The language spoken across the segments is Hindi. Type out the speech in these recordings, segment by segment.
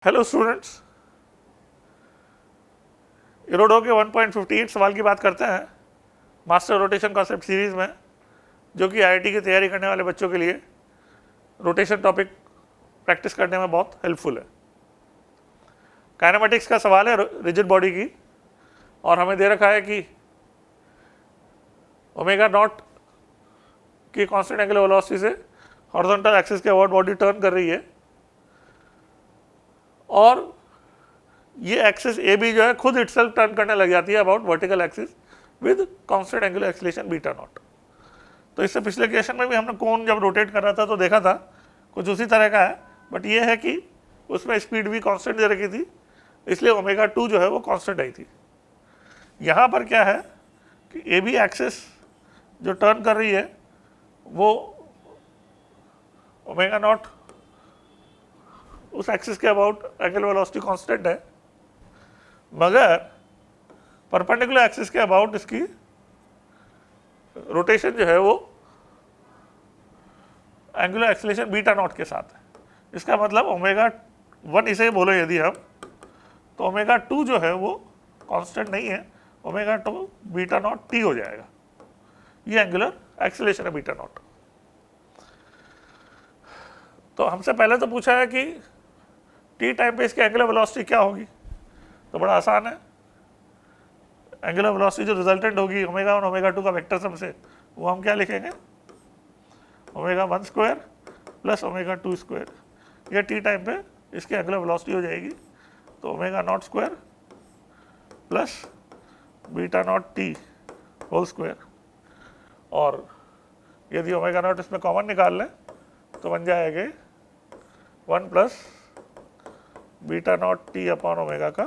हेलो स्टूडेंट्स, इरोडो के 1.58 सवाल की बात करते हैं मास्टर रोटेशन कॉन्सेप्ट सीरीज में, जो कि आईआईटी की तैयारी करने वाले बच्चों के लिए रोटेशन टॉपिक प्रैक्टिस करने में बहुत हेल्पफुल है। काइनेमेटिक्स का सवाल है रिजिड बॉडी की, और हमें दे रखा है कि ओमेगा नॉट की कांस्टेंट एंगुलर वेलोसिटी से हॉरिजॉन्टल एक्सिस के अबाउट बॉडी टर्न कर रही है, और ये एक्सिस ए बी जो है खुद इटसेल्फ टर्न करने लग जाती है about vertical axis with constant angular acceleration beta not. तो इससे पिछले क्वेश्चन में भी हमने कोन जब रोटेट कर रहा था तो देखा था कुछ उसी तरह का है, बट ये है कि उसमें स्पीड भी कांस्टेंट दे रखी थी, इसलिए ओमेगा 2 जो है वो कांस्टेंट आई थी। यहाँ पर क्या है कि ए बी एक्सिस जो टर्न कर रही है वो ओमेगा नॉट उस एक्सिस के अबाउट एंगुलर वेलोसिटी कांस्टेंट है, मगर परपेंडिकुलर एक्सिस के अबाउट इसकी रोटेशन जो है वो एंगुलर एक्सीलरेशन बीटा नॉट के साथ है। इसका मतलब ओमेगा 1 इसे बोलो यदि हम, तो ओमेगा 2 जो है वो कांस्टेंट नहीं है, ओमेगा 2 बीटा नॉट टी हो जाएगा। ये एंगुलर एक्सीलरेशन है बीटा नॉट। तो हमसे पहले तो पूछा है कि टी टाइम पे इसकी एंगुलर वेलोसिटी क्या होगी, तो बड़ा आसान है। एंगुलर वेलोसिटी जो रिजल्टेंट होगी ओमेगा 1 ओमेगा 2 का वेक्टर सम से, वो हम क्या लिखेंगे, omega 1 square plus omega 2 square. ये टी टाइम पे इसकी एंगुलर वेलोसिटी हो जाएगी, तो omega not square plus beta not T whole square, और यदि ओमेगा नॉट इसमें कॉमन निकाल लें तो बन जाएगा 1 plus beta not T upon omega का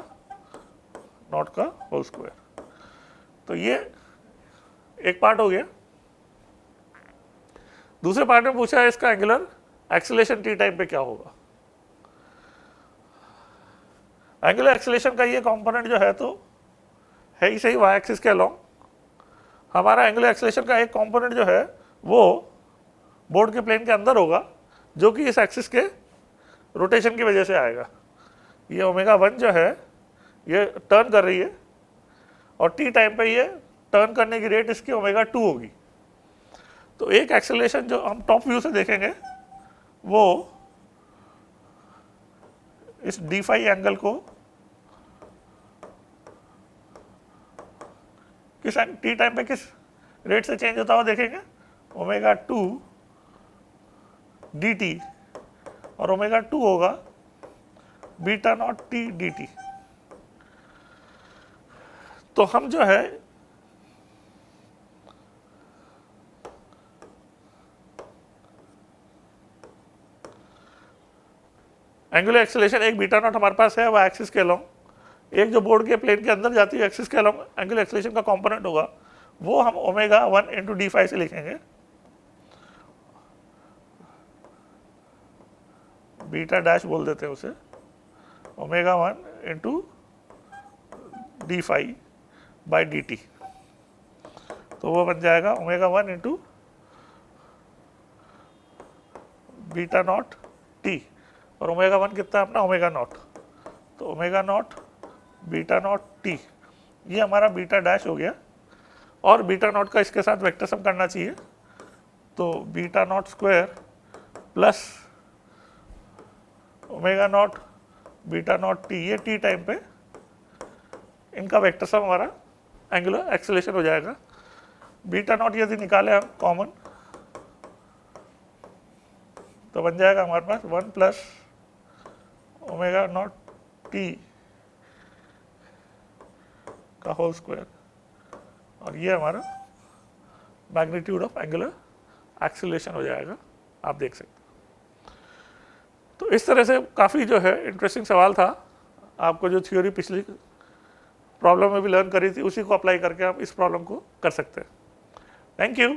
नॉट का होल स्क्वायर। तो ये एक पार्ट हो गया। दूसरे पार्ट में पूछा है इसका एंगुलर एक्सीलरेशन टी टाइम पे क्या होगा। एंगुलर एक्सीलरेशन का ये कंपोनेंट जो है तो है ही सही वाई एक्सिस के अलोंग। हमारा एंगुलर एक्सीलरेशन का एक कंपोनेंट जो है वो बोर्ड के प्लेन के अंदर होगा, जो कि इस एक्सिस के रोटेशन की वजह से आएगा। ये ओमेगा 1 जो है ये टर्न कर रही है, और टी टाइम पे ये टर्न करने की रेट इसकी ओमेगा 2 होगी। तो एक एक्सेलरेशन जो हम टॉप व्यू से देखेंगे वो इस डी फाई एंगल को किस टी टाइम पे किस रेट से चेंज होता हुआ देखेंगे, ओमेगा 2 डी टी, और ओमेगा 2 होगा beta not T D T. तो हम जो है एंगुलर एक्सीलरेशन एक बीटा नॉट हमारे पास है वो एक्सिस के अलोंग, एक जो बोर्ड के प्लेन के अंदर जाती है एक्सिस के अलोंग एंगुलर एक्सीलरेशन का कंपोनेंट होगा, वो हम ओमेगा 1 इंटू डी फाई से लिखेंगे। बीटा डैश बोल देते हैं उसे, omega 1 into D phi by D T. तो वो बन जाएगा omega 1 into beta not T, और ओमेगा 1 कितना है अपना ओमेगा नॉट, तो omega not beta not T, ये हमारा बीटा डैश हो गया। और बीटा नॉट का इसके साथ वेक्टर सम करना चाहिए, तो beta not square plus omega not beta not T, ये टी टाइम पे इनका वेक्टर सम हमारा एंगुलर एक्सीलरेशन हो जाएगा। बीटा नॉट यदि निकाले हम कॉमन तो बन जाएगा हमारे पास 1 प्लस ओमेगा नॉट टी का होल स्क्वायर, और ये हमारा मैग्नीट्यूड ऑफ एंगुलर एक्सीलरेशन हो जाएगा, आप देख सकते हैं। तो इस तरह से काफ़ी जो है इंटरेस्टिंग सवाल था। आपको जो थ्योरी पिछली प्रॉब्लम में भी लर्न करी थी उसी को अप्लाई करके आप इस प्रॉब्लम को कर सकते हैं। Thank you.